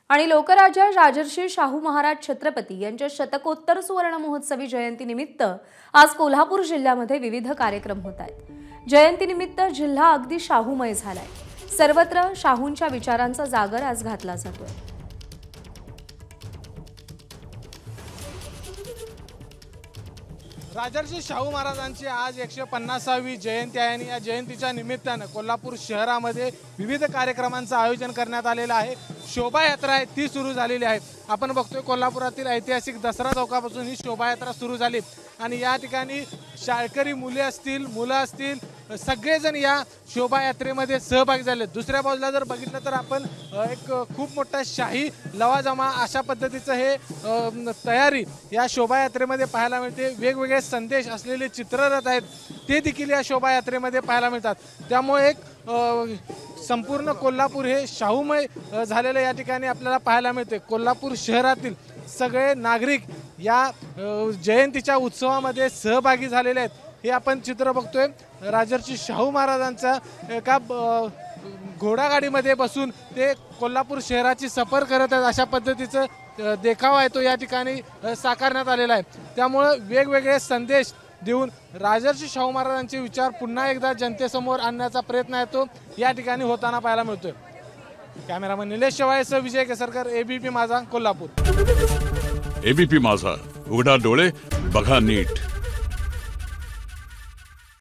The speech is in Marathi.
आणि लोकराजा राजर्षी शाहू महाराज छत्रपती यांच्या शतकोत्तर सुवर्ण महोत्सवी जयंतीनिमित्त आज कोल्हापूर जिल्ह्यामध्ये विविध कार्यक्रम होत आहेत। जयंतीनिमित्त जिल्हा अगदी शाहूमय झालाय। सर्वत्र शाहूंच्या विचारांचा जागर आज घातला जातोय। राजर्षी शाहू महाराजांची आज 150वी जयंती आहे आणि या जयंतीच्या निमित्तानं कोल्हापूर शहरामध्ये विविध कार्यक्रमांचं आयोजन करण्यात आलेलं आहे। शोभायात्रा आहे ती सुरू झालेली आहे। आपण बघतोय कोल्हापुरातील ऐतिहासिक दसरा चौकापासून ही शोभायात्रा सुरू झाली आणि या ठिकाणी शाळकरी मुले असतील मुलं असतील सगळेजण या शोभायात्रेमध्ये सहभागी झाले। दुसऱ्या बाजूला जर बघितलं तर आपण एक खूप मोठा शाही लवाजमा अशा पद्धतीचं हे तयारी या शोभायात्रेमध्ये पाहायला मिळते। वेगवेगळे संदेश असलेले चित्ररथ आहेत ते देखील या शोभायात्रेमध्ये पाहायला मिळतात। त्यामुळे एक संपूर्ण कोल्हापूर हे शाहूमय झालेलं या ठिकाणी आपल्याला पाहायला मिळते। कोल्हापूर शहरातील सगळे नागरिक या जयंतीच्या उत्सवामध्ये सहभागी झालेले आहेत। हे आपण चित्र बघतोय राजर्षी शाहू महाराजांचा एका घोडागाडीमध्ये बसून ते कोल्हापूर शहराची सफर करत आहेत अशा पद्धतीचं देखावा आहे तो या ठिकाणी साकारण्यात आलेला आहे। त्यामुळे वेगवेगळे संदेश देऊन राजर्षी शाहू महाराजांचे विचार पुन्हा एकदा जनतेसमोर आणण्याचा प्रयत्न आहे तो या ठिकाणी होताना पाहायला मिळतोय। कॅमेरामन निलेश शेवाळेसह विजय केसरकर, एबीपी माझा, कोल्हापूर। एबीपी माझा, उघडा डोळे बघा नीट।